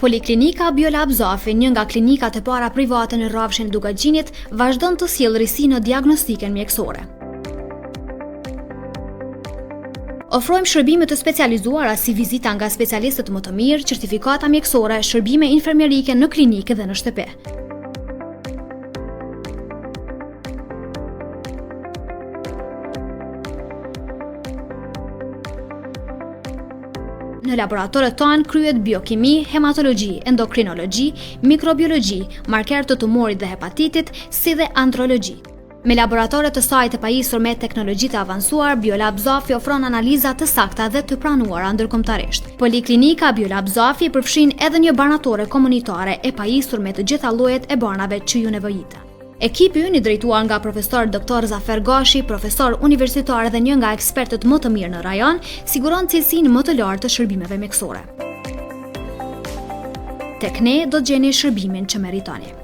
Poliklinika Biolab Zafi, një nga klinikat e para private në rrafshin e Dugaxhinit, vazhdon të sjellë risi në diagnostikën mjekësore. Ofrojmë shërbime të specializuara si vizita nga specialistët më të mirë, certifikata mjekësore, shërbime infermierike në klinikë dhe në shtëpi. Në laboratorët tonë kryhet biokimi, hematologji, endokrinologji, mikrobiologji, marker të tumorit dhe hepatitit, si dhe andrologji. Me laboratorët të saj të pajisur me teknologji të avancuar, Biolab Zafi ofron analiza të sakta dhe të pranuara ndërkombëtarisht. Poliklinika Biolab Zafi përfshin edhe një banatore komunitare e pajisur me të gjitha llojet e banave që ju nevojite. Ekipi ynë i drejtuar nga profesor Dr. Zafer Gashi, profesor universitar dhe një nga ekspertët më të mirë në rajon, siguron cilësinë më të lartë të shërbimeve mjekësore. Tek ne do të gjeni shërbimin që meritoni.